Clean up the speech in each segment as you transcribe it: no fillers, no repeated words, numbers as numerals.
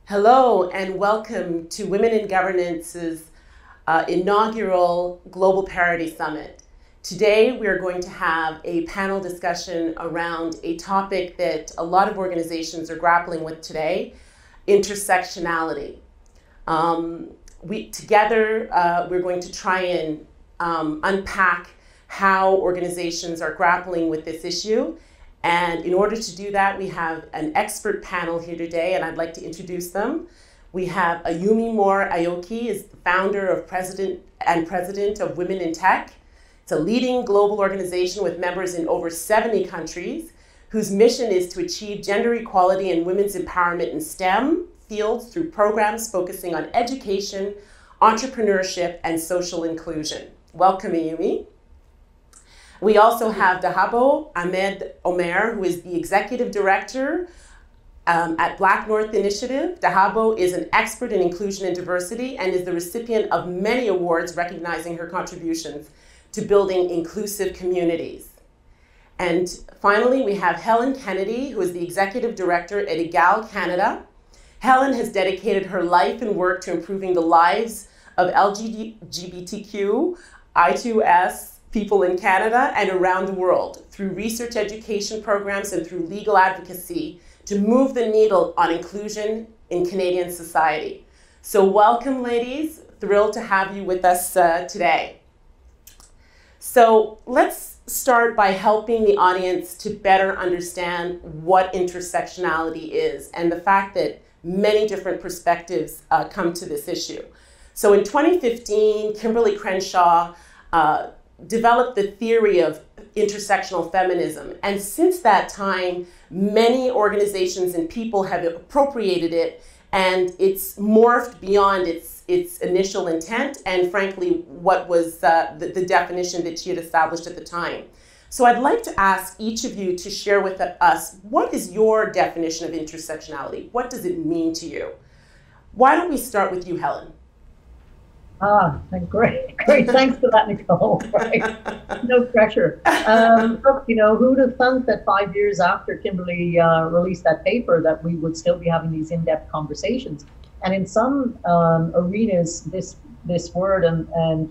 Hello and welcome to Women in Governance's inaugural Global Parity Summit. Today we are going to have a panel discussion around a topic that a lot of organizations are grappling with today, intersectionality. Together we're going to try and unpack how organizations are grappling with this issue. And in order to do that, we have an expert panel here today, and I'd like to introduce them. We have Ayumi Moore Aoki, is the founder of President of Women in Tech. It's a leading global organization with members in over 70 countries, whose mission is to achieve gender equality and women's empowerment in STEM fields through programs focusing on education, entrepreneurship, and social inclusion. Welcome, Ayumi. We also have Dahabo Ahmed, who is the Executive Director at Black North Initiative. Dahabo is an expert in inclusion and diversity and is the recipient of many awards recognizing her contributions to building inclusive communities. And finally, we have Helen Kennedy, who is the Executive Director at Egale Canada. Helen has dedicated her life and work to improving the lives of LGBTQ, I2S, people in Canada and around the world through research education programs and through legal advocacy to move the needle on inclusion in Canadian society. So welcome, ladies. Thrilled to have you with us today. So let's start by helping the audience to better understand what intersectionality is and the fact that many different perspectives come to this issue. So in 2015, Kimberly Crenshaw developed the theory of intersectional feminism. And since that time, many organizations and people have appropriated it, and it's morphed beyond its initial intent and frankly, what was the definition that she had established at the time. So I'd like to ask each of you to share with us, what is your definition of intersectionality? What does it mean to you? Why don't we start with you, Helen? Great. Thanks for that, Nicole. Right. No pressure. Look, who'd have thought that 5 years after Kimberly released that paper that we would still be having these in-depth conversations. And in some arenas, this word and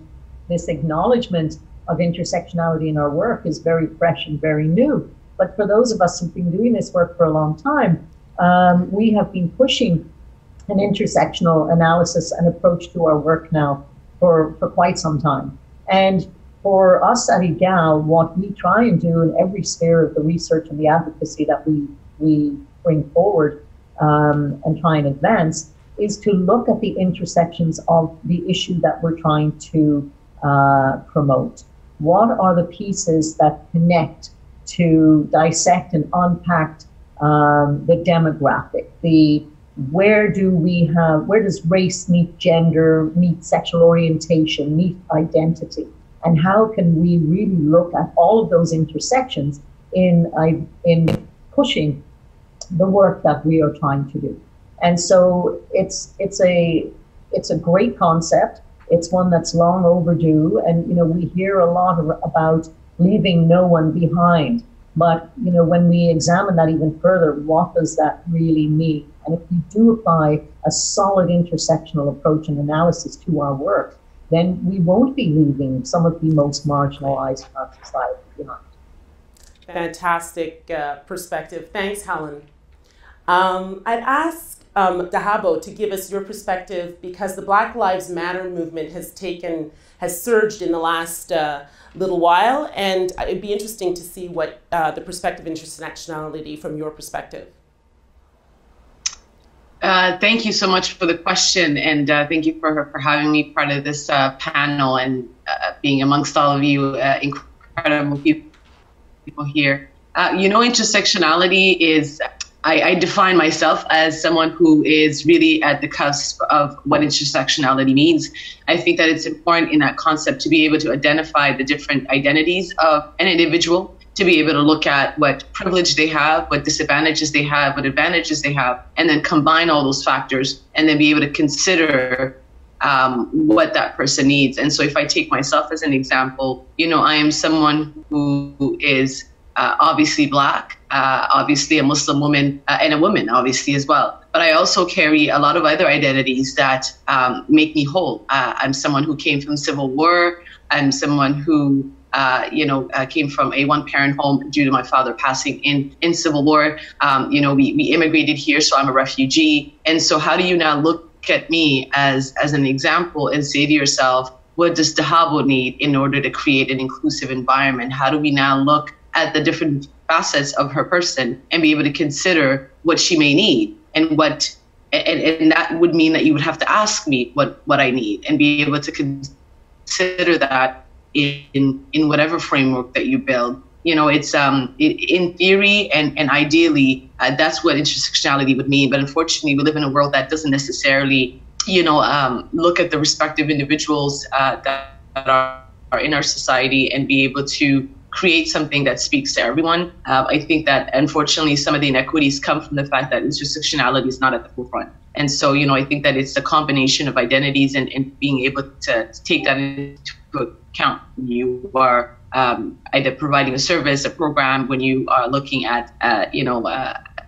this acknowledgement of intersectionality in our work is very fresh and very new. But for those of us who've been doing this work for a long time, we have been pushing an intersectional analysis and approach to our work now for quite some time. And for us at Egale, what we try and do in every sphere of the research and the advocacy that we bring forward and try and advance is to look at the intersections of the issue that we're trying to promote. What are the pieces that connect to dissect and unpack the demographic, where does race meet gender, meet sexual orientation, meet identity? And how can we really look at all of those intersections in pushing the work that we are trying to do? And so it's a great concept. It's one that's long overdue. And, we hear a lot about leaving no one behind. But, when we examine that even further, what does that really mean? And if we do apply a solid intersectional approach and analysis to our work, then we won't be leaving some of the most marginalized in our society behind. Fantastic perspective. Thanks, Helen. I'd ask Dahabo to give us your perspective, because the Black Lives Matter movement has surged in the last little while, and it'd be interesting to see what the perspective of intersectionality from your perspective. Thank you so much for the question, and thank you for having me part of this panel and being amongst all of you incredible people here. Intersectionality is, I define myself as someone who is really at the cusp of what intersectionality means. I think that it's important in that concept to be able to identify the different identities of an individual, to be able to look at what privilege they have, what disadvantages they have, what advantages they have, and then combine all those factors and then be able to consider what that person needs. And so if I take myself as an example, you know, I am someone who is obviously Black, obviously a Muslim woman, and a woman, obviously, as well. But I also carry a lot of other identities that make me whole. I'm someone who came from civil war. I'm someone who, came from a one-parent home due to my father passing in civil war. We immigrated here, so I'm a refugee. And so how do you now look at me as an example and say to yourself, what does Dahabo need in order to create an inclusive environment? How do we now look at the different facets of her person and be able to consider what she may need and that would mean that you would have to ask me what I need and be able to consider that in whatever framework that you build. You know, it's in theory and ideally, that's what intersectionality would mean. But unfortunately, we live in a world that doesn't necessarily, look at the respective individuals that are in our society and be able to create something that speaks to everyone. I think that, unfortunately, some of the inequities come from the fact that intersectionality is not at the forefront. And so, I think that it's a combination of identities and being able to take that into account when you are either providing a service, a program, when you are looking at,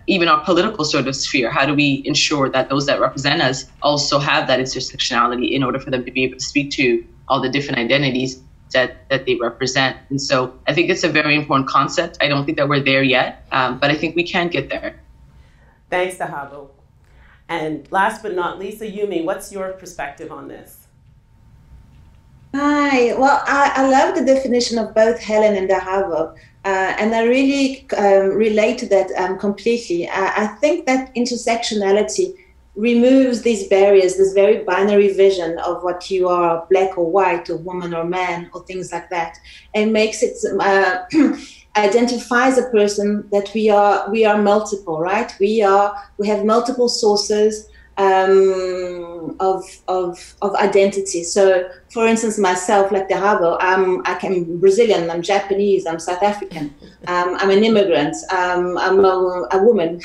even our political sort of sphere. How do we ensure that those that represent us also have that intersectionality in order for them to be able to speak to all the different identities that they represent? And so I think it's a very important concept. I don't think that we're there yet, but I think we can get there. Thanks, Dahabo. And last but not least, Yumi, what's your perspective on this? Hi. Well, I love the definition of both Helen and Dahabo, and I really relate to that completely. I think that intersectionality removes these barriers, this very binary vision of what you are, Black or white, or woman or man, or things like that, and makes it identifies a person that we are multiple, right? We have multiple sources of identity. So, for instance, myself, like Dahabo, I'm Brazilian, I'm Japanese, I'm South African, I'm an immigrant, I'm a woman,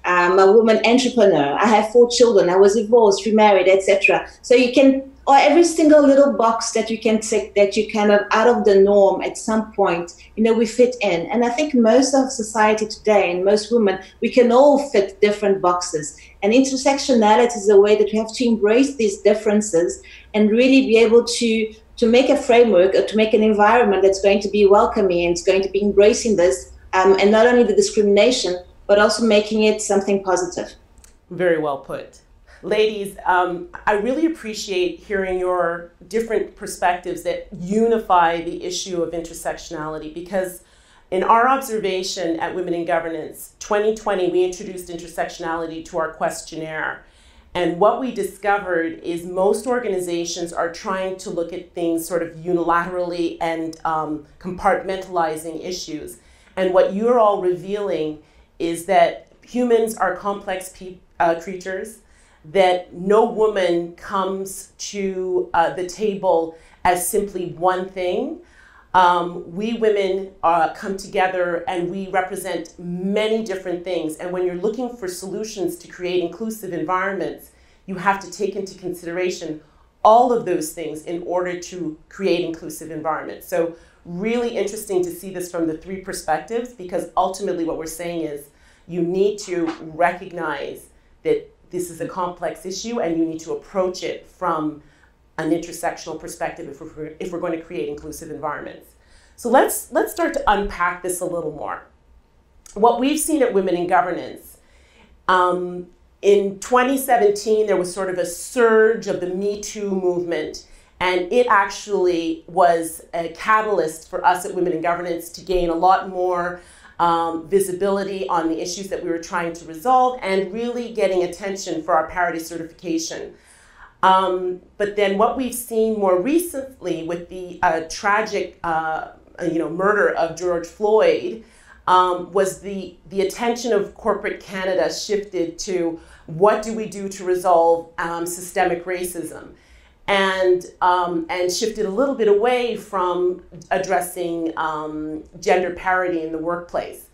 I'm a woman entrepreneur, I have 4 children, I was divorced, remarried, etc. So you can, or every single little box that you can tick that you kind of out of the norm at some point, we fit in. And I think most of society today and most women, we can all fit different boxes. And intersectionality is a way that we have to embrace these differences and really be able to make a framework or to make an environment that's going to be welcoming and it's going to be embracing this, and not only the discrimination, but also making it something positive. Very well put. Ladies, I really appreciate hearing your different perspectives that unify the issue of intersectionality, because in our observation at Women in Governance 2020, we introduced intersectionality to our questionnaire. And what we discovered is most organizations are trying to look at things sort of unilaterally and compartmentalizing issues. And what you're all revealing is that humans are complex creatures, that no woman comes to the table as simply one thing. We women come together and we represent many different things. And when you're looking for solutions to create inclusive environments, you have to take into consideration all of those things in order to create inclusive environments. So really interesting to see this from the 3 perspectives, because ultimately what we're saying is you need to recognize that this is a complex issue and you need to approach it from an intersectional perspective if we're going to create inclusive environments. So let's start to unpack this a little more. What we've seen at Women in Governance, in 2017, there was sort of a surge of the Me Too movement, and it actually was a catalyst for us at Women in Governance to gain a lot more visibility on the issues that we were trying to resolve and really getting attention for our parity certification. But then what we've seen more recently with the tragic murder of George Floyd was the attention of corporate Canada shifted to what do we do to resolve systemic racism, and shifted a little bit away from addressing gender parity in the workplace.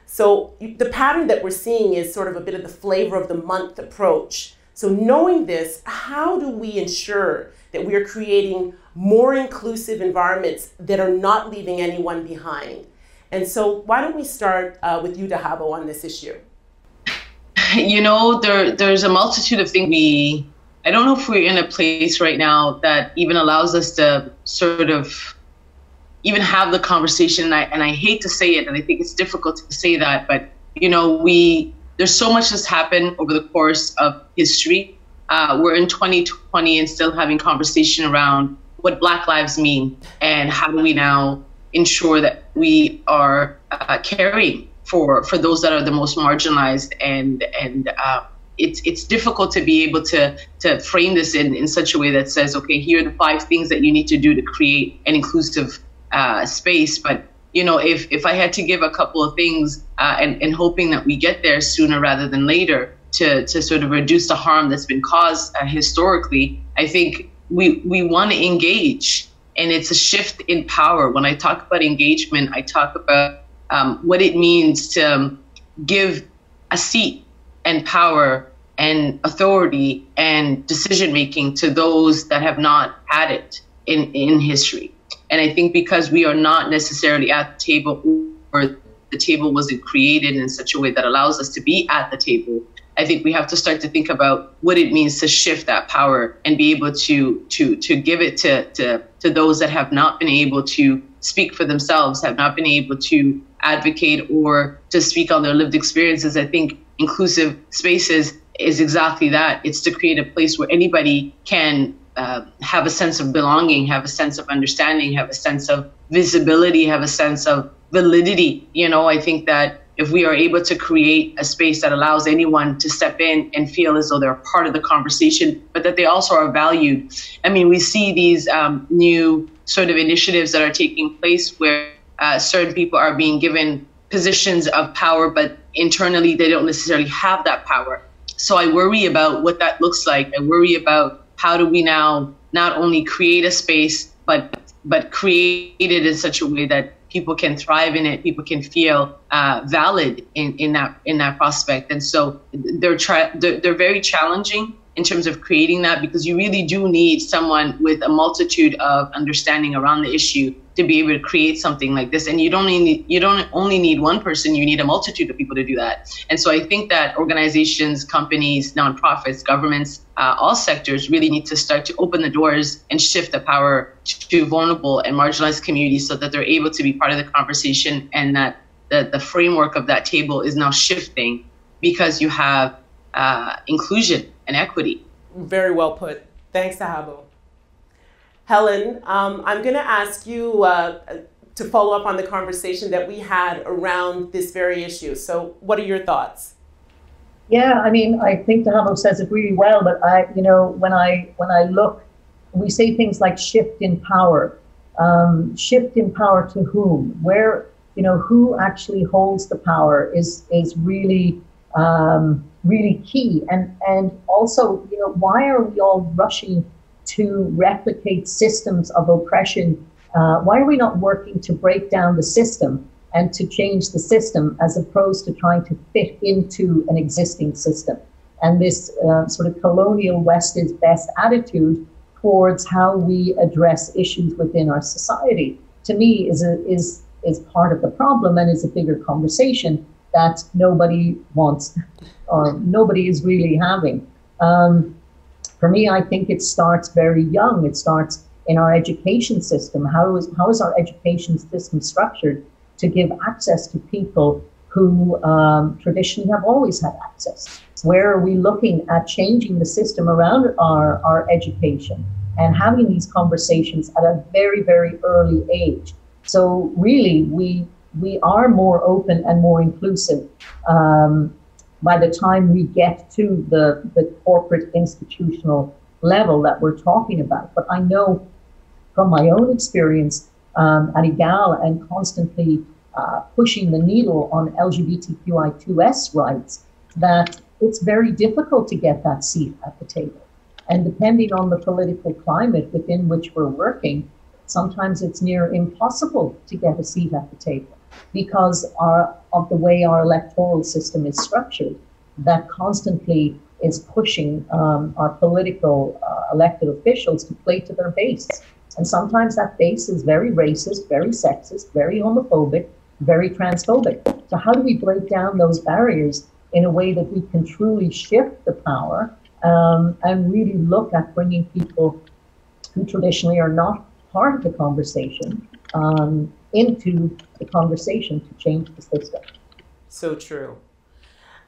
So the pattern that we're seeing is sort of a bit of the flavor of the month approach. So knowing this, how do we ensure that we are creating more inclusive environments that are not leaving anyone behind? And so why don't we start with you, Dahabo, on this issue? You know, there's a multitude of things I don't know if we're in a place right now that even allows us to sort of even have the conversation. And I hate to say it, and I think it's difficult to say that, but, you know, there's so much that's happened over the course of history. We're in 2020 and still having conversation around what Black lives mean and how do we now ensure that we are caring for those that are the most marginalized, and it's difficult to be able to frame this in such a way that says, okay, here are the 5 things that you need to do to create an inclusive space. But you know, if I had to give a couple of things and hoping that we get there sooner rather than later to sort of reduce the harm that's been caused historically, I think we want to engage, and it's a shift in power. When I talk about engagement, I talk about what it means to give a seat and power and authority and decision-making to those that have not had it in history. And I think because we are not necessarily at the table, or the table wasn't created in such a way that allows us to be at the table, I think we have to start to think about what it means to shift that power and be able to give it to those that have not been able to speak for themselves, have not been able to advocate or to speak on their lived experiences. I think inclusive spaces is exactly that. It's to create a place where anybody can have a sense of belonging, have a sense of understanding, have a sense of visibility, have a sense of validity. You know, I think that if we are able to create a space that allows anyone to step in and feel as though they're part of the conversation, but that they also are valued. I mean, we see these new sort of initiatives that are taking place where certain people are being given positions of power, but internally they don't necessarily have that power. So I worry about what that looks like. I worry about how do we now not only create a space, but create it in such a way that people can thrive in it, people can feel valid in that prospect. And so they're very challenging in terms of creating that, because you really do need someone with a multitude of understanding around the issue to be able to create something like this. And you don't only need one person, you need a multitude of people to do that. And so I think that organizations, companies, nonprofits, governments, all sectors really need to start to open the doors and shift the power to vulnerable and marginalized communities so that they're able to be part of the conversation, and that the framework of that table is now shifting because you have inclusion and equity. Very well put. Thanks, Dahabo. Helen, I'm going to ask you to follow up on the conversation that we had around this very issue. So what are your thoughts? Yeah, I mean, I think Dahabo says it really well, but when I look, we say things like shift in power. Shift in power to whom? Where, who actually holds the power is really really key. And also, why are we all rushing to replicate systems of oppression? Why are we not working to break down the system and to change the system, as opposed to trying to fit into an existing system? And this sort of colonial West is best attitude towards how we address issues within our society, to me, is part of the problem, and is a bigger conversation that nobody wants or nobody is really having. For me, I think it starts very young. It starts in our education system. How is our education system structured to give access to people who traditionally have always had access? Where are we looking at changing the system around our education and having these conversations at a very, very early age? So really, we are more open and more inclusive by the time we get to the corporate institutional level that we're talking about. But I know from my own experience at Egale and constantly pushing the needle on LGBTQI2S rights, that it's very difficult to get that seat at the table. And depending on the political climate within which we're working, sometimes it's near impossible to get a seat at the table because of the way our electoral system is structured, that constantly is pushing our political elected officials to play to their base. And sometimes that base is very racist, very sexist, very homophobic, very transphobic. So how do we break down those barriers in a way that we can truly shift the power and really look at bringing people who traditionally are not part of the conversation into the conversation to change the system? So true.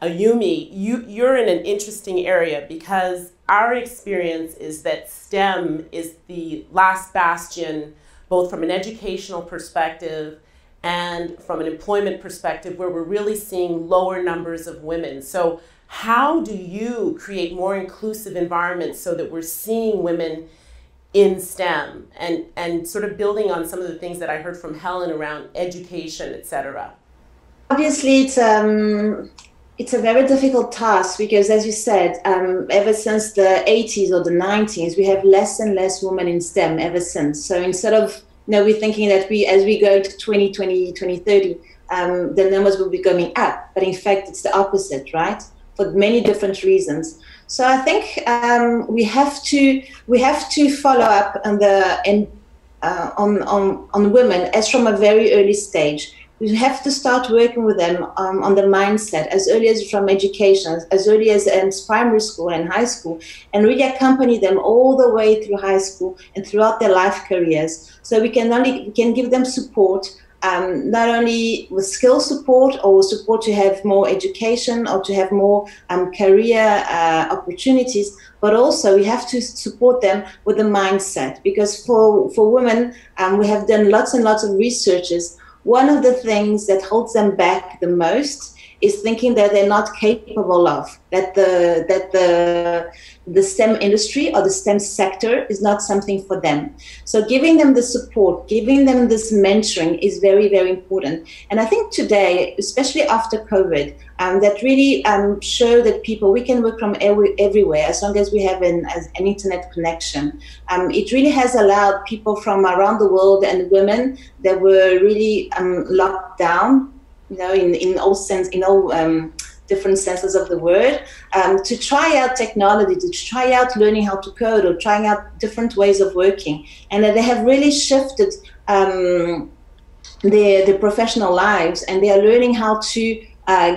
Yumi, you're in an interesting area because our experience is that STEM is the last bastion, both from an educational perspective and from an employment perspective, where we're really seeing lower numbers of women. So how do you create more inclusive environments so that we're seeing women in STEM and sort of building on some of the things that I heard from Helen around education, et cetera? Obviously, it's a very difficult task because, as you said, ever since the 80s or the 90s, we have less and less women in STEM ever since. So instead of, we're thinking that as we go to 2020, 2030, the numbers will be going up. But in fact, it's the opposite, right? For many different reasons. So I think we have to follow up on women as from a very early stage. We have to start working with them on the mindset as early as from education, as early as in primary school and high school, and really accompany them all the way through high school and throughout their life careers. So we can give them support, not only with skill support or support to have more education or to have more career opportunities, but also we have to support them with the mindset, because for women, we have done lots and lots of researches. One of the things that holds them back the most is thinking that they're not capable of, that the STEM industry or the STEM sector is not something for them. So giving them the support, giving them this mentoring is very, very important. And I think today, especially after COVID, that really show that we can work from everywhere as long as we have an internet connection. It really has allowed people from around the world and women that were really locked down, in all sense, different senses of the word, to try out technology, to try out learning how to code or trying out different ways of working. And that they have really shifted their professional lives, and they are learning how to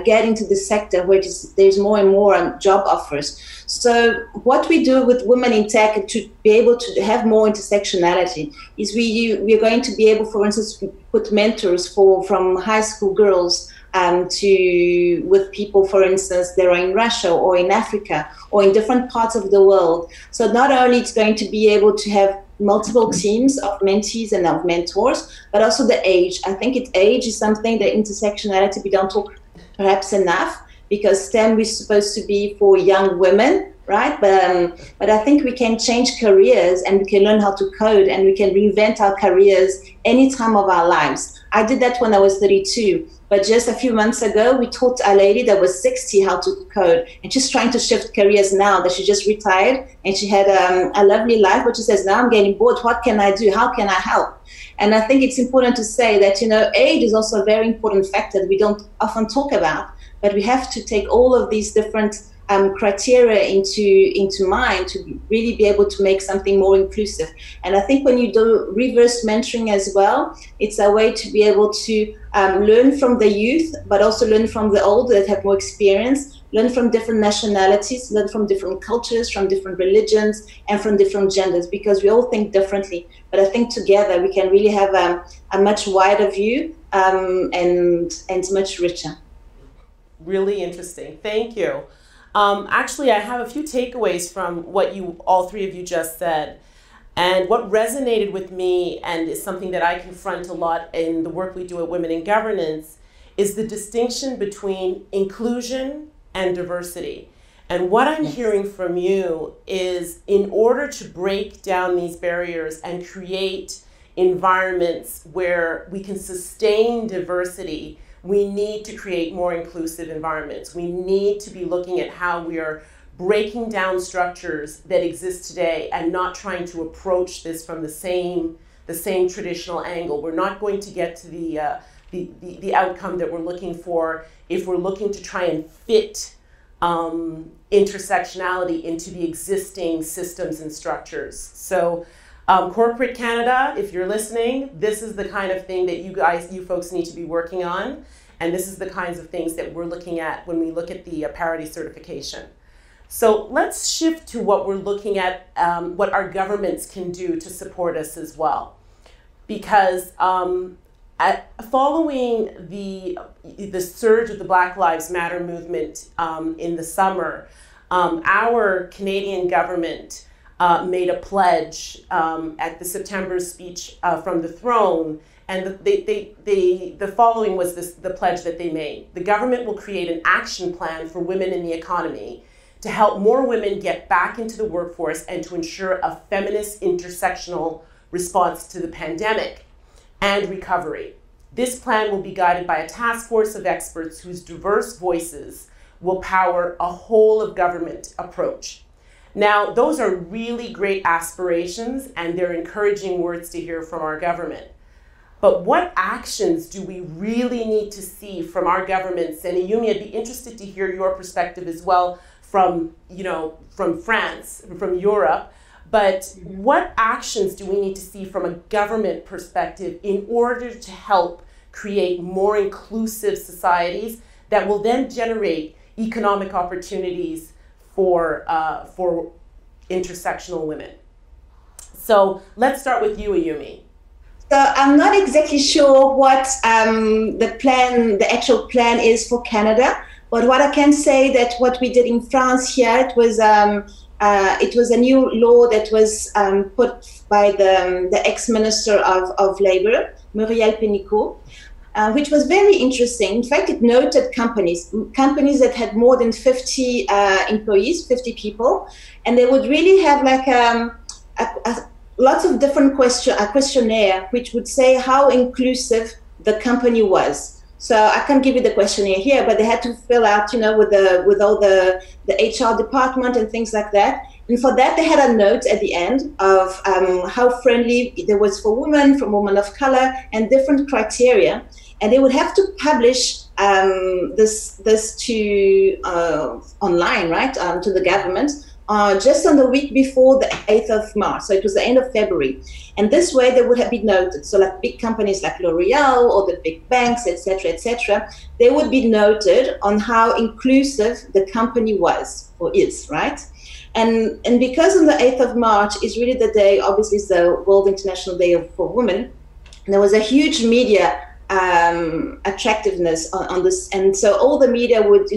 get into the sector where there's more and more job offers. So what we do with women in tech to be able to have more intersectionality is we are going to be able, for instance, to put mentors from high school girls with people, for instance, that are in Russia or in Africa or in different parts of the world. So not only it's going to be able to have multiple teams of mentees and of mentors, but also the age. I think age is something that intersectionality we don't talk perhaps enough, because STEM is supposed to be for young women, right? But I think we can change careers, and we can learn how to code, and we can reinvent our careers any time of our lives. I did that when I was 32, but just a few months ago, we taught a lady that was 60 how to code, and she's trying to shift careers now that she just retired, and she had a lovely life, but she says, now I'm getting bored. What can I do? How can I help? And I think it's important to say that, age is also a very important factor that we don't often talk about, but we have to take all of these different criteria into mind to really be able to make something more inclusive. And I think when you do reverse mentoring as well, it's a way to be able to learn from the youth, but also learn from the old that have more experience, learn from different nationalities, learn from different cultures, from different religions, and from different genders, because we all think differently. But I think together we can really have a much wider view and much richer. Really interesting. Thank you. Actually, I have a few takeaways from what all three of you just said. And what resonated with me, and is something that I confront a lot in the work we do at Women in Governance, is the distinction between inclusion and diversity. And what I'm hearing from you is, in order to break down these barriers and create environments where we can sustain diversity, we need to create more inclusive environments. We need to be looking at how we are breaking down structures that exist today and not trying to approach this from the same traditional angle. We're not going to get to the outcome that we're looking for if we're looking to try and fit intersectionality into the existing systems and structures. So corporate Canada, if you're listening, this is the kind of thing that you folks need to be working on. And this is the kinds of things that we're looking at when we look at the parity certification. So let's shift to what we're looking at, what our governments can do to support us as well. Because following the surge of the Black Lives Matter movement in the summer, our Canadian government made a pledge at the September speech from the throne, and the following was the pledge that they made. The government will create an action plan for women in the economy to help more women get back into the workforce and to ensure a feminist intersectional response to the pandemic and recovery. This plan will be guided by a task force of experts whose diverse voices will power a whole of government approach. Now, those are really great aspirations, and they're encouraging words to hear from our government. But what actions do we really need to see from our governments? And Ayumi, I'd be interested to hear your perspective as well from France, from Europe. But what actions do we need to see from a government perspective in order to help create more inclusive societies that will then generate economic opportunities for intersectional women? So let's start with you, Ayumi. So I'm not exactly sure what the actual plan is for Canada, but what I can say that what we did in France here, it was a new law that was put by the ex-minister of Labour, Muriel Pénicaud, which was very interesting. In fact, it noted companies that had more than 50 employees, 50 people, and they would really have like lots of different questionnaire, which would say how inclusive the company was. So I can't give you the questionnaire here, but they had to fill out, with all the HR department and things like that. And for that, they had a note at the end of how friendly it was for women of color, and different criteria. And they would have to publish this to online, right, to the government. Just on the week before the 8th of March. So it was the end of February. And this way they would have been noted. So like big companies like L'Oreal or the big banks, etc., they would be noted on how inclusive the company was or is, right? And because on the 8th of March is really the day, obviously it's the World International Day for Women, there was a huge media attractiveness on this, and so all the media would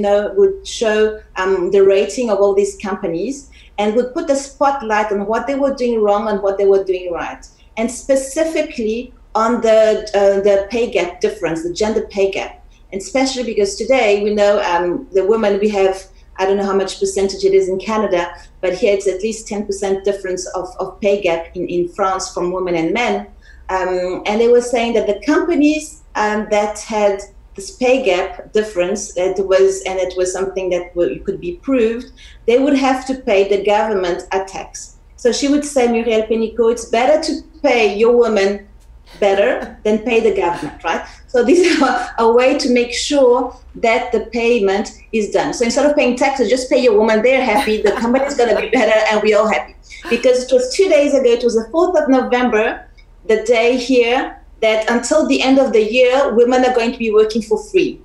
show the rating of all these companies and would put the spotlight on what they were doing wrong and what they were doing right, and specifically on the pay gap difference, the gender pay gap, and especially because today we know the women, we have, I don't know how much percentage it is in Canada, but here it's at least 10% difference of pay gap in France from women and men. And they were saying that the companies that had this pay gap difference, it was something that could be proved, they would have to pay the government a tax. So she would say, Muriel Pénicaud, it's better to pay your woman better than pay the government, right? So this is a way to make sure that the payment is done. So instead of paying taxes, just pay your woman, they're happy, the company is going to be better, and we're all happy. Because it was 2 days ago, it was the 4th of November, the day here that until the end of the year, women are going to be working for free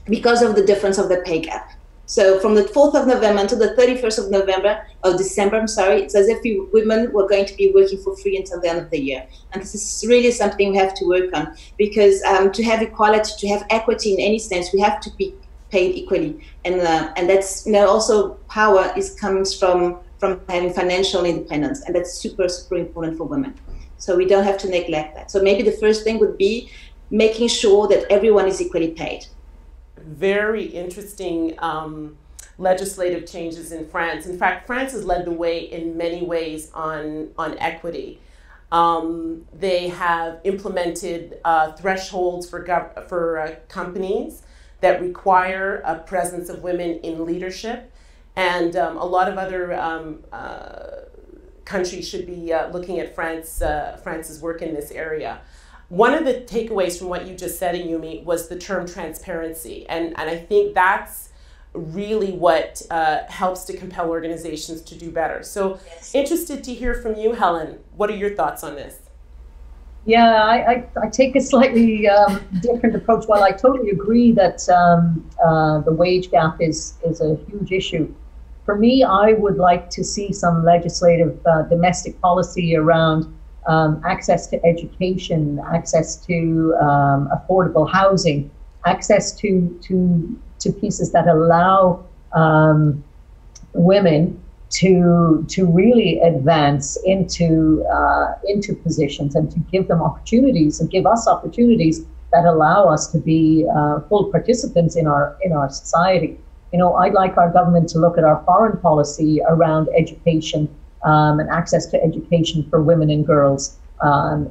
because of the difference of the pay gap. So from the 4th of November until the 31st of December, it's as if women were going to be working for free until the end of the year. And this is really something we have to work on, because to have equality, to have equity in any sense, we have to be paid equally. And that's, also power comes from having financial independence. And that's super, super important for women. So we don't have to neglect that. So maybe the first thing would be making sure that everyone is equally paid. Very interesting legislative changes in France. In fact, France has led the way in many ways on equity. They have implemented thresholds for companies that require a presence of women in leadership, and a lot of other countries should be looking at France's work in this area. One of the takeaways from what you just said, Ayumi, was the term transparency. And I think that's really what helps to compel organizations to do better. So interested to hear from you, Helen. What are your thoughts on this? Yeah, I take a slightly different approach. While I totally agree that the wage gap is a huge issue, for me, I would like to see some legislative domestic policy around access to education, access to affordable housing, access to pieces that allow women to really advance into positions, and to give them opportunities and give us opportunities that allow us to be full participants in our society. You know, I'd like our government to look at our foreign policy around education and access to education for women and girls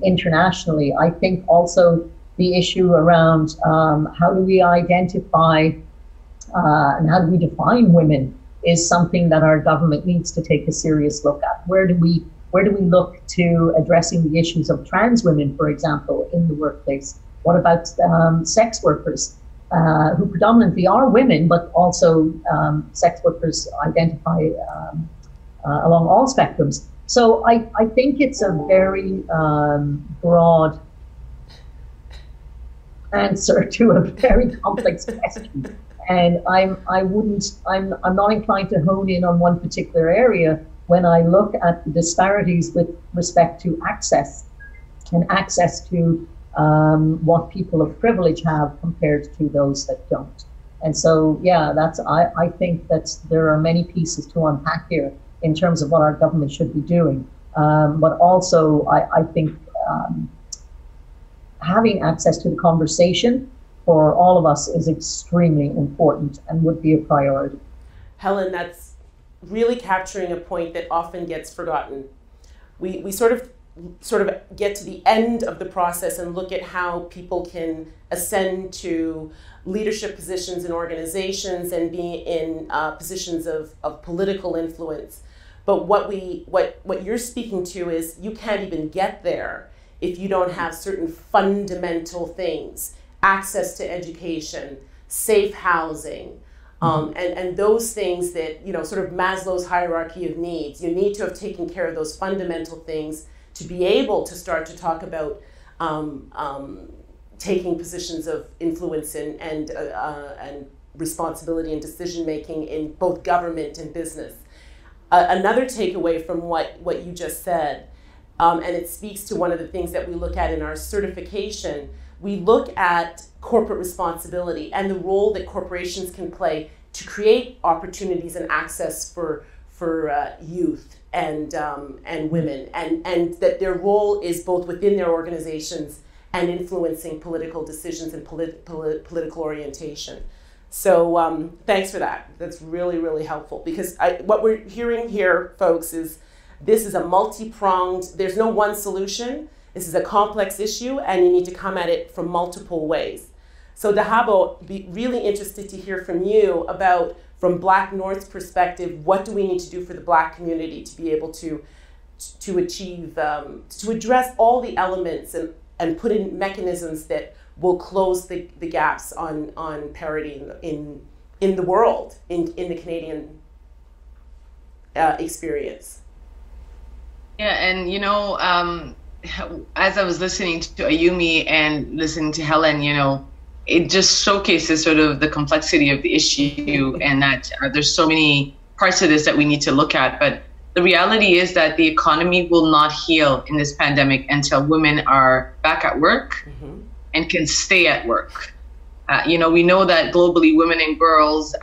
internationally. I think also the issue around how do we identify and how do we define women is something that our government needs to take a serious look at. Where do we look to addressing the issues of trans women, for example, in the workplace? What about sex workers, who predominantly are women, but also sex workers identify along all spectrums? So I think it's a very broad answer to a very complex question. And I'm not inclined to hone in on one particular area when I look at the disparities with respect to access, and access to what people of privilege have compared to those that don't. And so, yeah, I think that there are many pieces to unpack here in terms of what our government should be doing. But also, I think having access to the conversation for all of us is extremely important and would be a priority. Helen, that's really capturing a point that often gets forgotten. We sort of get to the end of the process and look at how people can ascend to leadership positions in organizations and be in positions of political influence. But what you're speaking to is you can't even get there if you don't have certain fundamental things: access to education, safe housing, and those things that, you know, sort of Maslow's hierarchy of needs. You need to have taken care of those fundamental things to be able to start to talk about taking positions of influence and responsibility and decision making in both government and business. Another takeaway from what you just said, and it speaks to one of the things that we look at in our certification. We look at corporate responsibility and the role that corporations can play to create opportunities and access for youth and women, and that their role is both within their organizations and influencing political decisions and political orientation. So thanks for that. That's really, really helpful, because what we're hearing here, folks, is this is a multi-pronged, there's no one solution. This is a complex issue, and you need to come at it from multiple ways. So Dahabo, be really interested to hear from you about, from Black North's perspective, what do we need to do for the Black community to be able to achieve, to address all the elements and put in mechanisms that will close the gaps on parity in the world, in the Canadian experience. Yeah, and you know, as I was listening to Ayumi and listening to Helen, you know, it just showcases sort of the complexity of the issue, and that there's so many parts of this that we need to look at. But the reality is that the economy will not heal in this pandemic until women are back at work and can stay at work. You know, we know that globally women and girls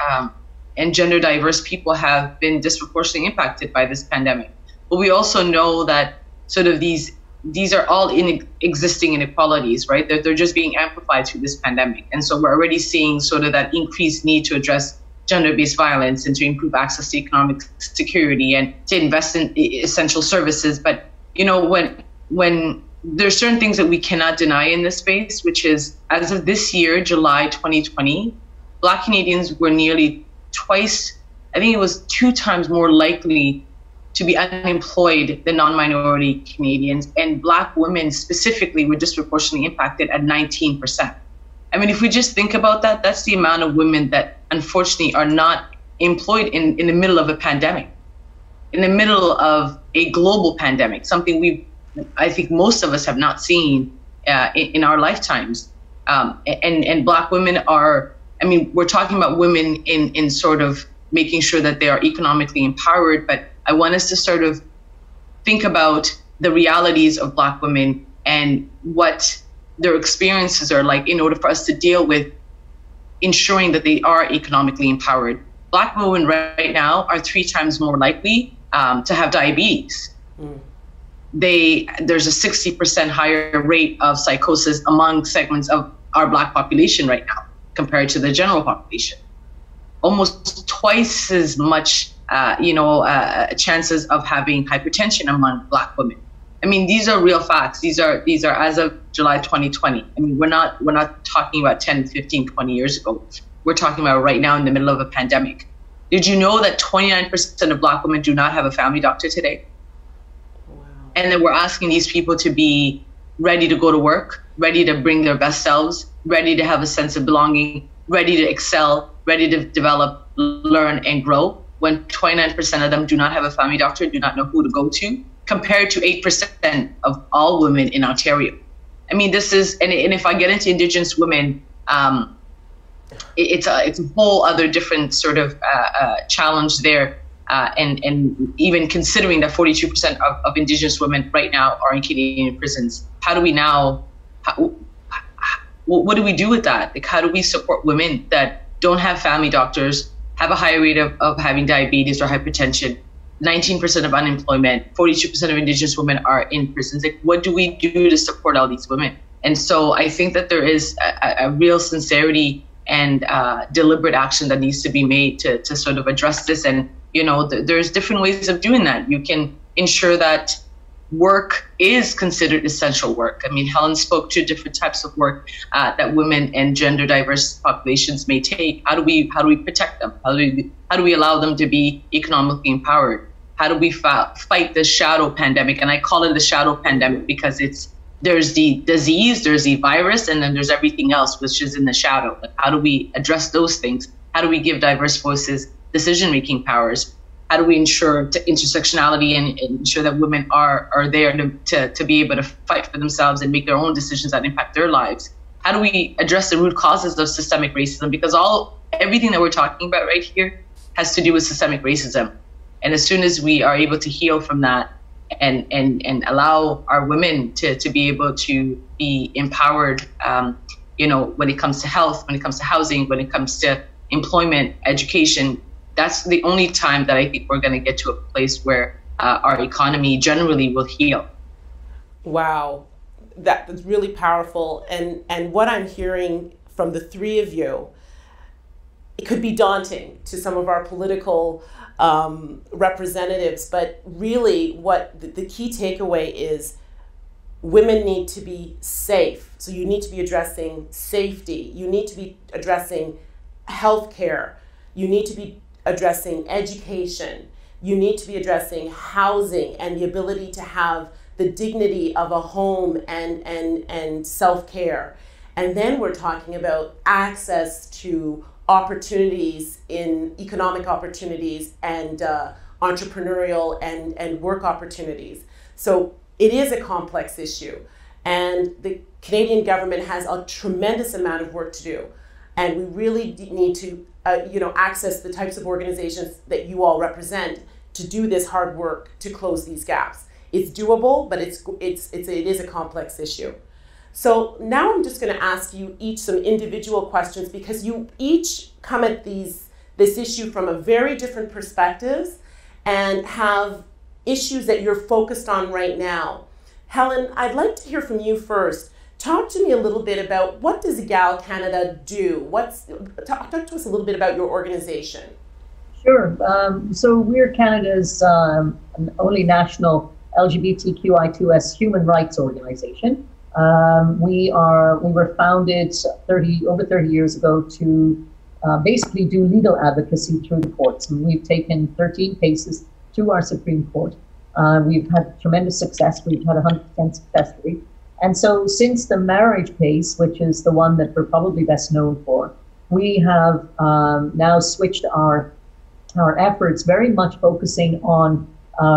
and gender diverse people have been disproportionately impacted by this pandemic. But we also know that sort of these are all existing inequalities, right? They're just being amplified through this pandemic. And so we're already seeing sort of that increased need to address gender-based violence and to improve access to economic security and to invest in essential services. But, you know, when there's certain things that we cannot deny in this space, which is, as of this year, July 2020, Black Canadians were nearly twice, I think it was 2 times more likely to be unemployed than non-minority Canadians, and Black women specifically were disproportionately impacted at 19%. I mean, if we just think about that, that's the amount of women that unfortunately are not employed in the middle of a pandemic, in the middle of a global pandemic, something I think most of us have not seen in our lifetimes. And Black women are, I mean, we're talking about women in sort of making sure that they are economically empowered, but I want us to sort of think about the realities of Black women and what their experiences are like in order for us to deal with ensuring that they are economically empowered. Black women right now are 3 times more likely to have diabetes. There's a 60% higher rate of psychosis among segments of our Black population right now compared to the general population. Almost twice as much, chances of having hypertension among Black women. I mean, these are real facts. These are as of July 2020. I mean, we're not talking about 10, 15, 20 years ago. We're talking about right now in the middle of a pandemic. Did you know that 29% of Black women do not have a family doctor today? Wow. And then we're asking these people to be ready to go to work, ready to bring their best selves, ready to have a sense of belonging, ready to excel, ready to develop, learn, and grow, when 29% of them do not have a family doctor, do not know who to go to, compared to 8% of all women in Ontario. I mean, this is, and if I get into Indigenous women, it's a whole other different sort of challenge there. And even considering that 42% of Indigenous women right now are in Canadian prisons, how do we now, what do we do with that? Like, how do we support women that don't have family doctors, have a higher rate of having diabetes or hypertension, 19% of unemployment, 42% of Indigenous women are in prisons? Like, what do we do to support all these women? And so I think that there is a real sincerity and deliberate action that needs to be made to sort of address this. And, there's different ways of doing that. You can ensure that work is considered essential work. I mean, Helen spoke to different types of work that women and gender diverse populations may take. How do we protect them? How do we allow them to be economically empowered? How do we fight the shadow pandemic? And I call it the shadow pandemic because there's the disease, there's the virus, and then there's everything else which is in the shadow. Like, how do we address those things? How do we give diverse voices decision-making powers? How do we ensure intersectionality and ensure that women are there to be able to fight for themselves and make their own decisions that impact their lives? How do we address the root causes of systemic racism? Because everything that we're talking about right here has to do with systemic racism. And as soon as we are able to heal from that and allow our women to be able to be empowered, when it comes to health, when it comes to housing, when it comes to employment, education, that's the only time that I think we're going to get to a place where our economy generally will heal. Wow, that's really powerful. And what I'm hearing from the 3 of you, it could be daunting to some of our political representatives, but really what the key takeaway is, women need to be safe. So you need to be addressing safety. You need to be addressing healthcare. You need to be addressing education. You need to be addressing housing and the ability to have the dignity of a home and self-care. And then we're talking about access to opportunities in economic opportunities and entrepreneurial and work opportunities. So it is a complex issue. And the Canadian government has a tremendous amount of work to do. And we really need to access the types of organizations that you all represent to do this hard work to close these gaps. It's doable, but it is a complex issue. So now I'm just going to ask you each some individual questions, because you each come at this issue from a very different perspectives and have issues that you're focused on right now. Helen, I'd like to hear from you first. Talk to me a little bit about, what does Egale Canada do? Talk to us a little bit about your organization. Sure. So we're Canada's only national LGBTQI2S human rights organization. We were founded over 30 years ago to basically do legal advocacy through the courts. And we've taken 13 cases to our Supreme Court. We've had tremendous success. We've had 100% success rate. And so since the marriage case, which is the one that we're probably best known for, we have now switched our efforts very much focusing on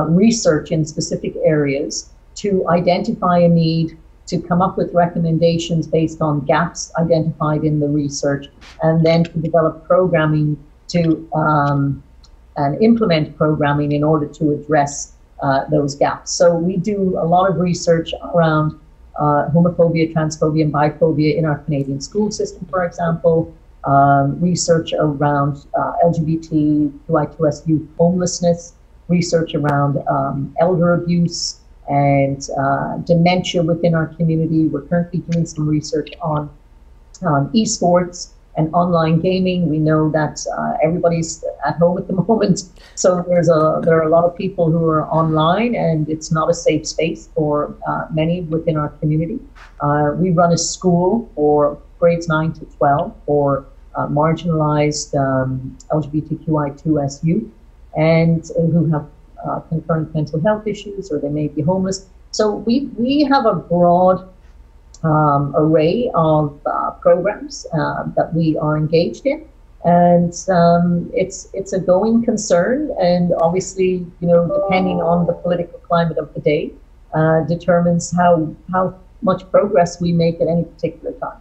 research in specific areas to identify a need, to come up with recommendations based on gaps identified in the research, and then to develop programming to and implement programming in order to address those gaps. So we do a lot of research around homophobia, transphobia, and biphobia in our Canadian school system, for example, research around LGBTQI2S youth homelessness, research around elder abuse and dementia within our community. We're currently doing some research on esports and online gaming. We know that everybody's at home at the moment, so there are a lot of people who are online, and it's not a safe space for many within our community. We run a school for grades 9 to 12 for marginalized LGBTQI2S youth, and who have concurrent mental health issues, or they may be homeless. So we have a broad array of programs that we are engaged in, and it's a going concern, and obviously, depending on the political climate of the day, determines how much progress we make at any particular time.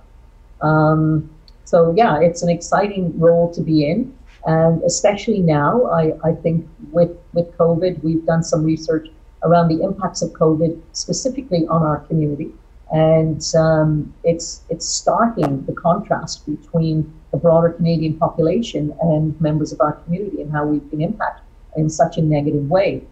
So yeah, it's an exciting role to be in, and especially now, I think with COVID, we've done some research around the impacts of COVID specifically on our community. And it's starking the contrast between the broader Canadian population and members of our community and how we've been impacted in such a negative way.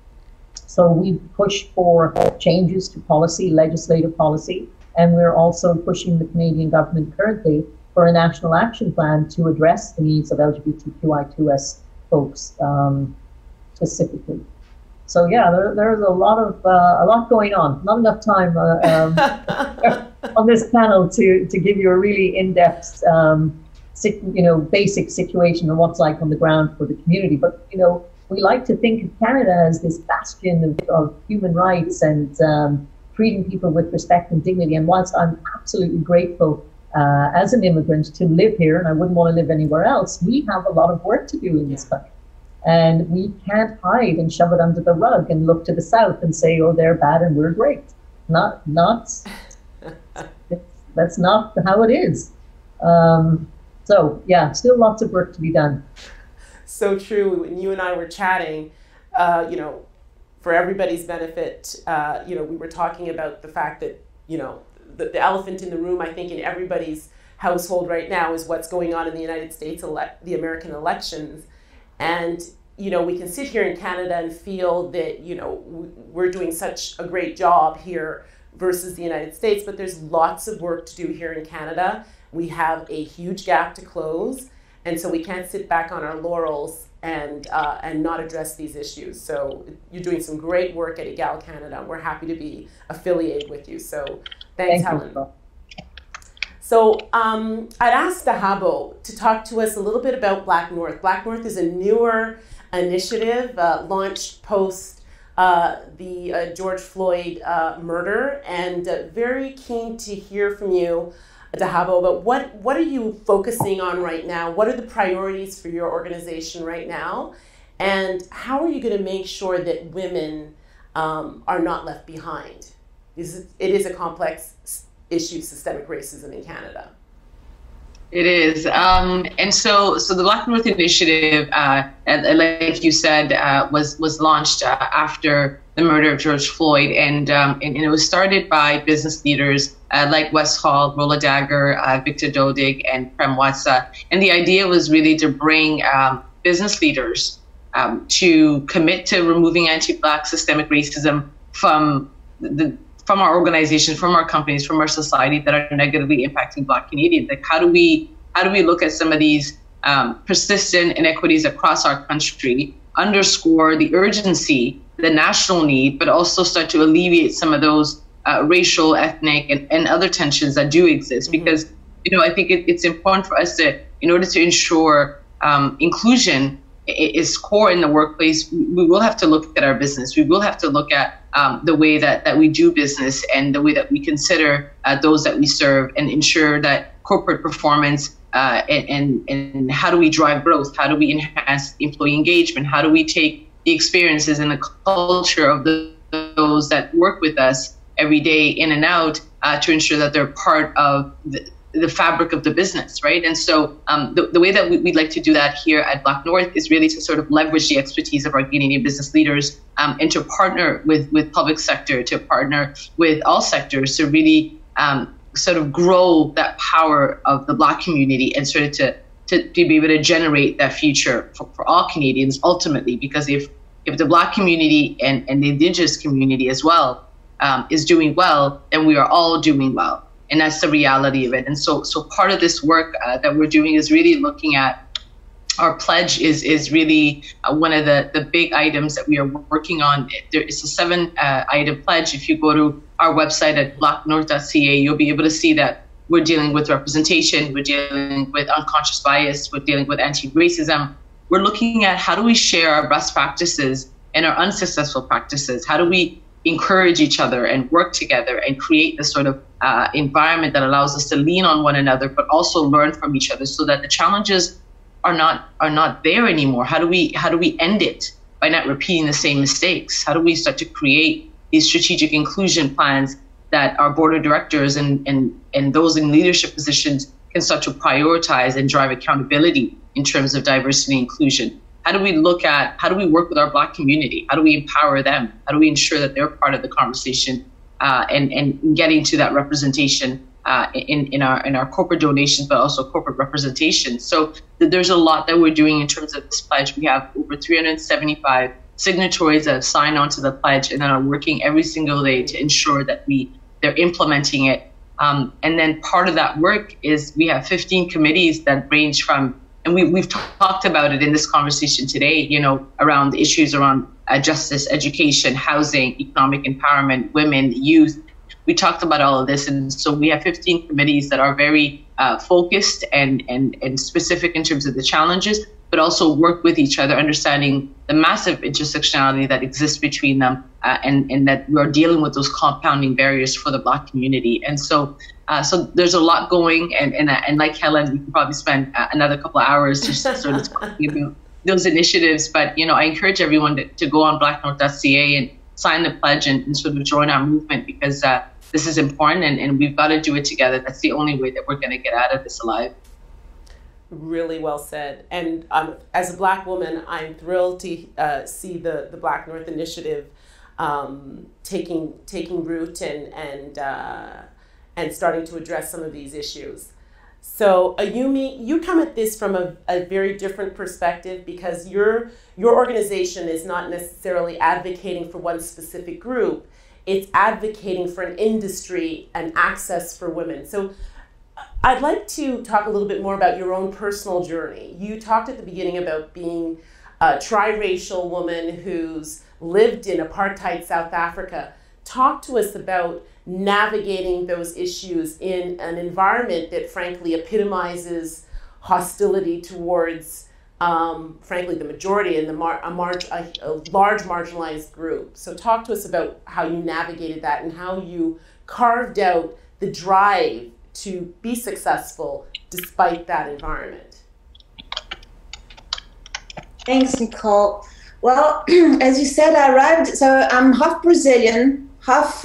So we've pushed for changes to policy, legislative policy, and we're also pushing the Canadian government currently for a national action plan to address the needs of LGBTQI2S folks specifically. So yeah, there's a lot going on. Not enough time on this panel to give you a really in-depth, basic situation of what's like on the ground for the community. But we like to think of Canada as this bastion of human rights and treating people with respect and dignity. And whilst I'm absolutely grateful as an immigrant to live here, and I wouldn't want to live anywhere else, we have a lot of work to do in this country. And we can't hide and shove it under the rug and look to the south and say, oh, they're bad and we're great. That's not how it is. So yeah, still lots of work to be done. So true. When you and I were chatting, for everybody's benefit, we were talking about the fact that, the elephant in the room, I think, in everybody's household right now is what's going on in the United States, the American elections. And, we can sit here in Canada and feel that, we're doing such a great job here versus the United States, but there's lots of work to do here in Canada. We have a huge gap to close, and so we can't sit back on our laurels and not address these issues. So you're doing some great work at Egale Canada. We're happy to be affiliated with you. So thanks, Helen. So I'd asked Dahabo to talk to us a little bit about Black North. Black North is a newer initiative launched post the George Floyd murder, and very keen to hear from you, Dahabo, about what are you focusing on right now? What are the priorities for your organization right now? And how are you going to make sure that women are not left behind? It is a complex issue, systemic racism in Canada. It is. And so the Black North Initiative, like you said, was launched after the murder of George Floyd. And it was started by business leaders like Wes Hall, Rolla Dagger, Victor Dodig, and Prem Watsa. And the idea was really to bring business leaders to commit to removing anti-Black systemic racism from our organization, from our companies, from our society that are negatively impacting Black Canadians. Like, how do we look at some of these persistent inequities across our country, underscore the urgency, the national need, but also start to alleviate some of those racial, ethnic, and other tensions that do exist? Mm-hmm. Because, I think it's important for us to, in order to ensure inclusion is core in the workplace, we will have to look at our business. We will have to look at the way that we do business and the way that we consider those that we serve, and ensure that corporate performance and how do we drive growth? How do we enhance employee engagement? How do we take the experiences and the culture of those that work with us every day in and out to ensure that they're part of the fabric of the business, right? And so the way that we'd like to do that here at Black North is really to sort of leverage the expertise of our Canadian business leaders and to partner with public sector, to partner with all sectors to really sort of grow that power of the Black community and sort of to be able to generate that future for all Canadians ultimately, because if the Black community and the Indigenous community as well is doing well, then we are all doing well. And that's the reality of it. And so part of this work that we're doing is really looking at our pledge is really one of the big items that we are working on. There is a 7-item pledge. If you go to our website at blacknorth.ca, you'll be able to see that we're dealing with representation, we're dealing with unconscious bias, we're dealing with anti-racism. We're looking at how do we share our best practices and our unsuccessful practices? How do we encourage each other and work together and create this sort of environment that allows us to lean on one another, but also learn from each other so that the challenges are not there anymore? How do we end it by not repeating the same mistakes? How do we start to create these strategic inclusion plans that our board of directors and those in leadership positions can start to prioritize and drive accountability in terms of diversity and inclusion? How do we work with our Black community? How do we empower them? How do we ensure that they're part of the conversation and getting to that representation in our corporate donations, but also corporate representation? So there's a lot that we're doing in terms of this pledge. We have over 375 signatories that have signed on to the pledge and that are working every single day to ensure that they're implementing it. And then part of that work is we have 15 committees that range from, and we've talked about it in this conversation today, around the issues around justice, education, housing, economic empowerment, women, youth. We talked about all of this. And so we have 15 committees that are very focused and specific in terms of the challenges, but also work with each other, understanding the massive intersectionality that exists between them and that we're dealing with those compounding barriers for the Black community. And so there's a lot going, and like Helen, we can probably spend another couple of hours just sort of talking about those initiatives. But I encourage everyone to go on blacknorth.ca and sign the pledge and sort of join our movement, because this is important and we've got to do it together. That's the only way that we're going to get out of this alive. Really well said. And as a Black woman, I'm thrilled to see the Black North Initiative taking root and starting to address some of these issues. So Ayumi, you come at this from a very different perspective, because your organization is not necessarily advocating for one specific group. It's advocating for an industry and access for women. So I'd like to talk a little bit more about your own personal journey. You talked at the beginning about being a triracial woman who's lived in apartheid South Africa. Talk to us about navigating those issues in an environment that frankly epitomizes hostility towards, frankly, the majority and a large marginalized group. So talk to us about how you navigated that and how you carved out the drive to be successful despite that environment. Thanks, Nicole. Well, as you said, I arrived, so I'm half Brazilian, half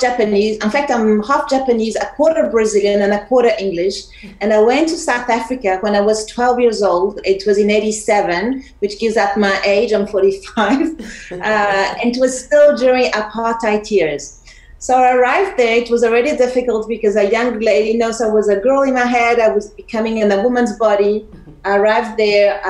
Japanese. In fact, I'm half Japanese, a quarter Brazilian and a quarter English. And I went to South Africa when I was 12 years old. It was in '87, which gives up my age. I'm 45. And it was still during apartheid years. So I arrived there. It was already difficult because a young lady, so I was a girl in my head. I was becoming in a woman's body. I arrived there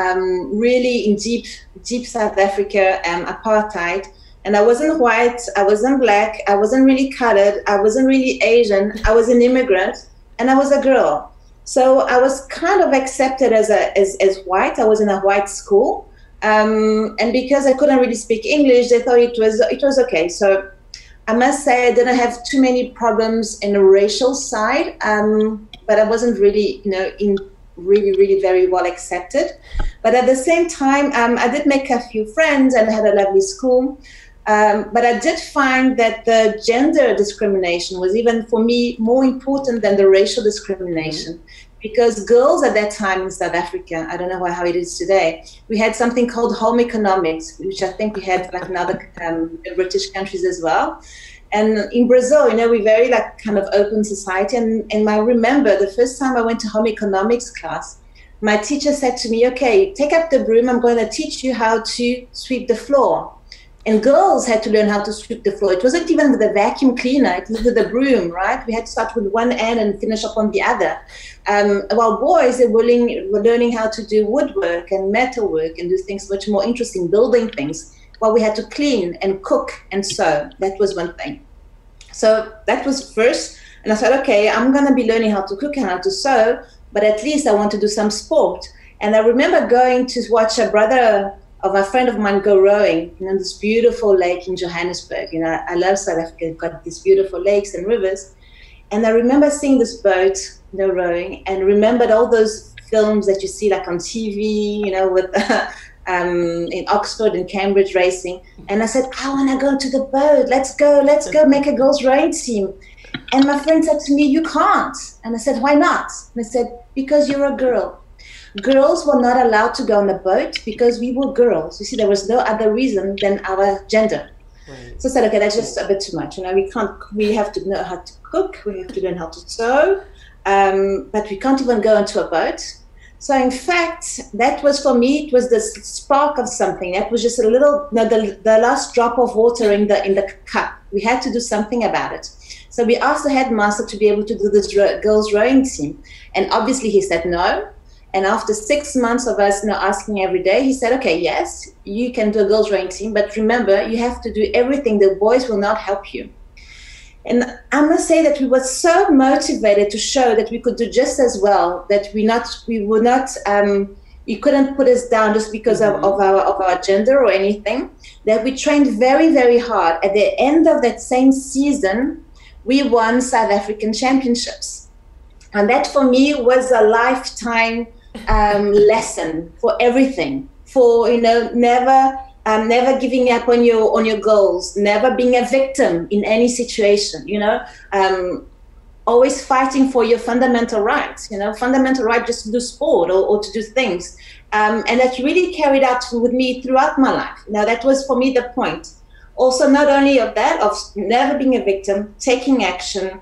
really in deep South Africa, apartheid. And I wasn't white, I wasn't Black, I wasn't really colored, I wasn't really Asian, I was an immigrant, and I was a girl. So I was kind of accepted as white. I was in a white school. And because I couldn't really speak English, they thought it was okay. So I must say I didn't have too many problems in the racial side, but I wasn't really, really very well accepted. But at the same time, I did make a few friends and I had a lovely school. But I did find that the gender discrimination was even for me more important than the racial discrimination, because girls at that time in South Africa, I don't know how it is today, we had something called home economics, which I think we had like in other British countries as well. And in Brazil, you know, we're very like kind of open society. And I remember the first time I went to home economics class, my teacher said to me, okay, take up the broom. I'm going to teach you how to sweep the floor. And girls had to learn how to sweep the floor. It wasn't even with a vacuum cleaner. It was with the broom, right? We had to start with one end and finish up on the other. While boys, were learning how to do woodwork and metalwork and do things much more interesting, building things. While we had to clean and cook and sew. That was one thing. So that was first. And I said, okay, I'm going to be learning how to cook and how to sew, but at least I want to do some sport. And I remember going to watch a brother of a friend of mine go rowing, you know, this beautiful lake in Johannesburg. You know, I love South Africa. It's got these beautiful lakes and rivers. And I remember seeing this boat, you know, rowing, and remembered all those films that you see like on TV, you know, with in Oxford and Cambridge racing. And I said, I want to go to the boat. Let's go make a girls rowing team. And my friend said to me, you can't. And I said, why not? And I said, because you're a girl. Girls were not allowed to go on the boat because we were girls. You see, there was no other reason than our gender. Right. So I said, okay, that's just a bit too much. You know, we have to know how to cook. We have to learn how to sew. But we can't even go onto a boat. So in fact, that was for me, it was the spark of something. That was just a little, you know, the last drop of water in the cup. We had to do something about it. So we asked the headmaster to be able to do this girls rowing team. And obviously he said no. And after 6 months of us, you know, asking every day, he said, okay, yes, you can do a girls rowing team, but remember, you have to do everything. The boys will not help you. And I must say that we were so motivated to show that we could do just as well, that you couldn't put us down just because of our gender or anything, that we trained very, very hard. At the end of that same season, we won South African championships. And that for me was a lifetime lesson for everything, for, you know, never giving up on your goals, never being a victim in any situation, you know, always fighting for your fundamental rights, you know, fundamental right just to do sport or to do things. And that really carried out with me throughout my life. Now, that was for me the point. Also, not only of that, of never being a victim, taking action,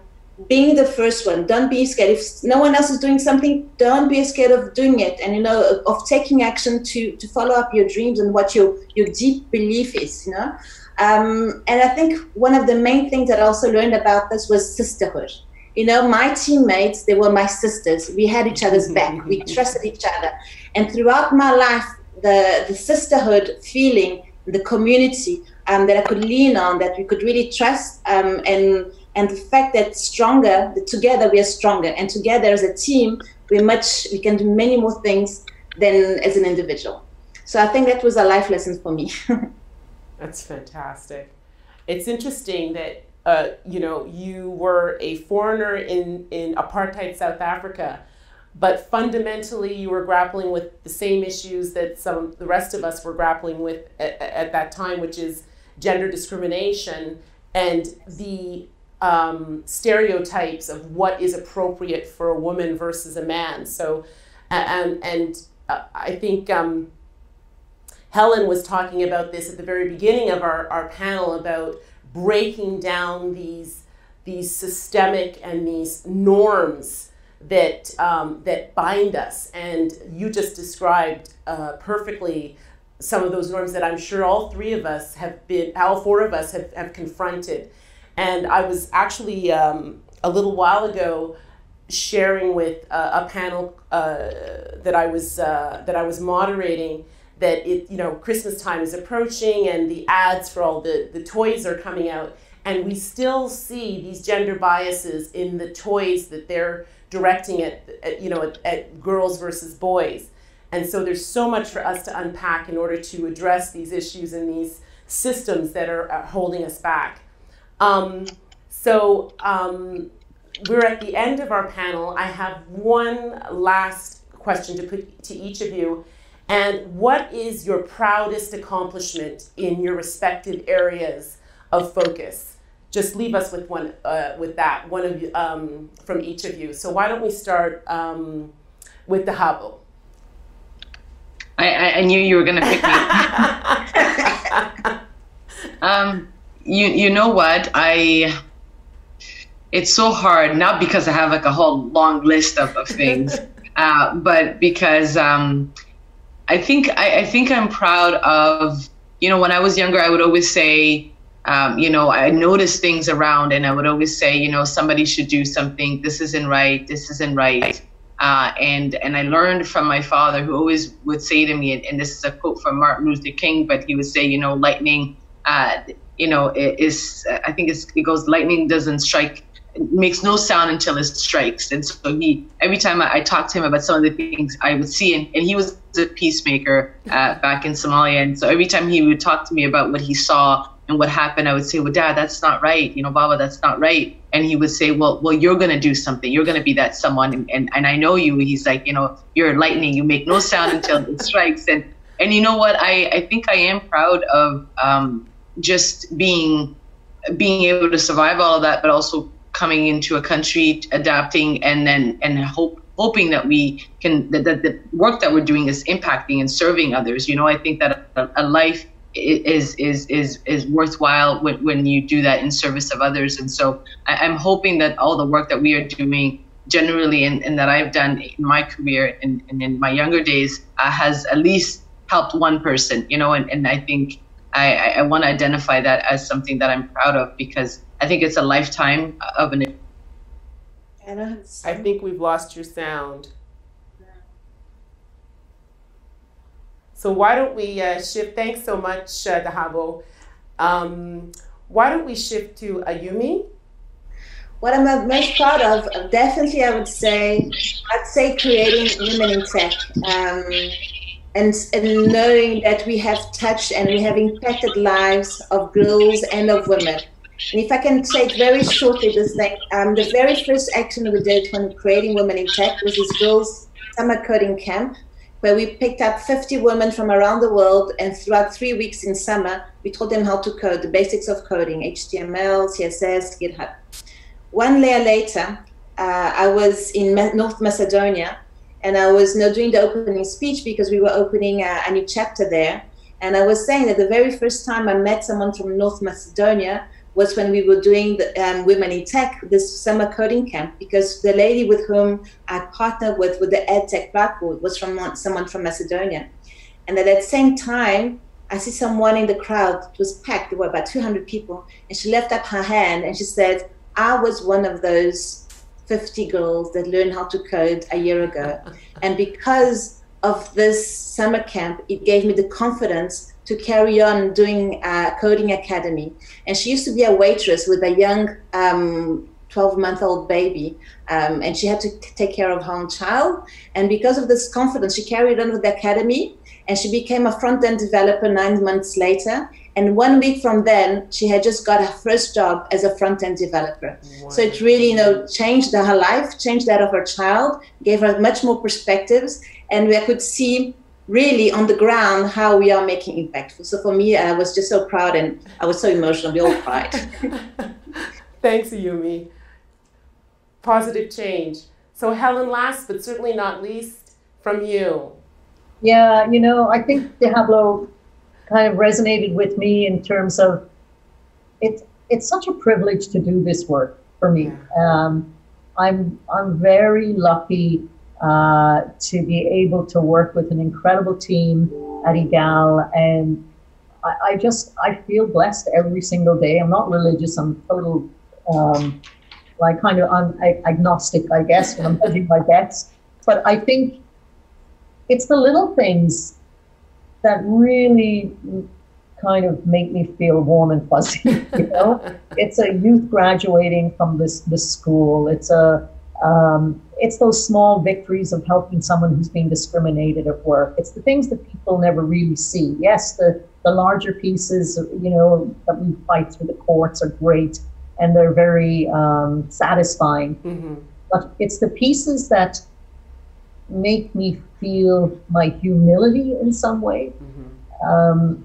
being the first one. Don't be scared. If no one else is doing something, don't be scared of doing it. And, you know, of taking action to follow up your dreams and what your deep belief is, you know. And I think one of the main things that I also learned about this was sisterhood. You know, my teammates, they were my sisters. We had each other's back. We trusted each other. And throughout my life, the sisterhood feeling, the community that I could lean on, that we could really trust, and the fact that that together we are stronger, and together as a team, we can do many more things than as an individual. So I think that was a life lesson for me. That's fantastic. It's interesting that you know, you were a foreigner in apartheid South Africa, but fundamentally you were grappling with the same issues that the rest of us were grappling with at that time, which is gender discrimination and the stereotypes of what is appropriate for a woman versus a man. So, and I think Helen was talking about this at the very beginning of our panel about breaking down these systemic and these norms that that bind us. And you just described perfectly some of those norms that I'm sure all four of us have confronted. And I was actually a little while ago sharing with a panel that I was moderating that Christmas time is approaching and the ads for all the toys are coming out, and we still see these gender biases in the toys that they're directing at girls versus boys. And so there's so much for us to unpack in order to address these issues and these systems that are holding us back. We're at the end of our panel. I have one last question to put to each of you. And what is your proudest accomplishment in your respective areas of focus? just leave us with one of you, from each of you. So why don't we start with Dahabo? I knew you were going to pick me. You know what? It's so hard, not because I have like a whole long list of things, but because I think I'm proud of, when I was younger, I would always say, I noticed things around, and I would always say, somebody should do something. This isn't right. This isn't right. And I learned from my father, who always would say to me, and this is a quote from Martin Luther King, but he would say, lightning, it goes, lightning doesn't strike, it makes no sound until it strikes. And so every time I talked to him about some of the things I would see, and he was a peacemaker back in Somalia. And so every time he would talk to me about what he saw and what happened, I would say, well, Dad, that's not right. Baba, that's not right. And he would say, well, you're going to do something. You're going to be that someone. And I know you. He's like, you're lightning. You make no sound until it strikes. And you know what? I think I am proud of just being able to survive all of that, but also coming into a country, adapting, and hoping that we can, that the work that we're doing is impacting and serving others. I think that a life is worthwhile when you do that in service of others. And so I'm hoping that all the work that we are doing generally, and that I've done in my career and in my younger days, has at least helped one person, and I think I want to identify that as something that I'm proud of, because I think it's a lifetime of an. I think we've lost your sound. So why don't we shift? Thanks so much, Dahabo. Why don't we shift to Ayumi? What I'm most proud of, definitely, I'd say creating women in tech, and knowing that we have touched and we have impacted lives of girls and of women. And if I can take very shortly this thing, the very first action we did when creating Women in Tech was this girls' summer coding camp, where we picked up 50 women from around the world, and throughout 3 weeks in summer, we taught them how to code, the basics of coding, HTML, CSS, GitHub. 1 year later, I was in North Macedonia, and I was doing the opening speech because we were opening a new chapter there. And I was saying that the very first time I met someone from North Macedonia was when we were doing the Women in Tech, this summer coding camp, because the lady with whom I partnered with the EdTech Blackboard was someone from Macedonia. And at that same time, I see someone in the crowd. It was packed, there were about 200 people, and she lifted up her hand and she said, I was one of those 50 girls that learned how to code a year ago. And because of this summer camp, it gave me the confidence to carry on doing a coding academy. And she used to be a waitress with a young 12-month-old baby, and she had to take care of her own child. And because of this confidence, she carried on with the academy, and she became a front-end developer 9 months later. And 1 week from then, she had just got her first job as a front-end developer. Wow. So it really, changed her life, changed that of her child, gave her much more perspectives, and we could see really on the ground how we are making impact. So for me, I was just so proud, and I was so emotional. We all cried. Thanks, Ayumi. Positive change. So Helen, last but certainly not least, from you. Yeah, I think Dahabo kind of resonated with me in terms of it's such a privilege to do this work for me. Yeah. I'm very lucky to be able to work with an incredible team at Egale, and I feel blessed every single day. I'm not religious. I'm total I'm agnostic, I guess, when I'm judging my bets. But I think it's the little things that really kind of make me feel warm and fuzzy. It's a youth graduating from this school. It's those small victories of helping someone who's being discriminated at work. It's the things that people never really see. Yes, the larger pieces, that we fight through the courts are great, and they're very satisfying. Mm-hmm. But it's the pieces that make me feel my humility in some way. Mm-hmm.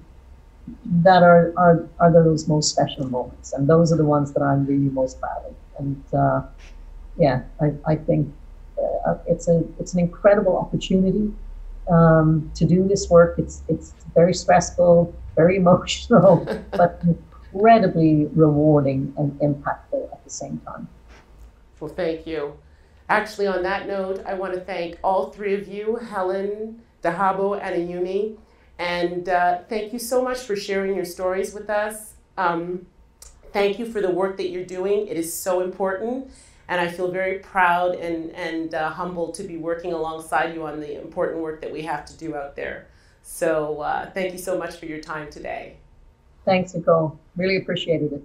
that are those most special moments, and those are the ones that I'm really most proud of. And yeah, I think it's an incredible opportunity to do this work. It's very stressful, very emotional, but incredibly rewarding and impactful at the same time. Well, thank you. Actually, on that note, I want to thank all three of you, Helen, Dahabo, and Ayumi. And thank you so much for sharing your stories with us. Thank you for the work that you're doing. It is so important. And I feel very proud and humbled to be working alongside you on the important work that we have to do out there. So thank you so much for your time today. Thanks, Nicole. Really appreciated it.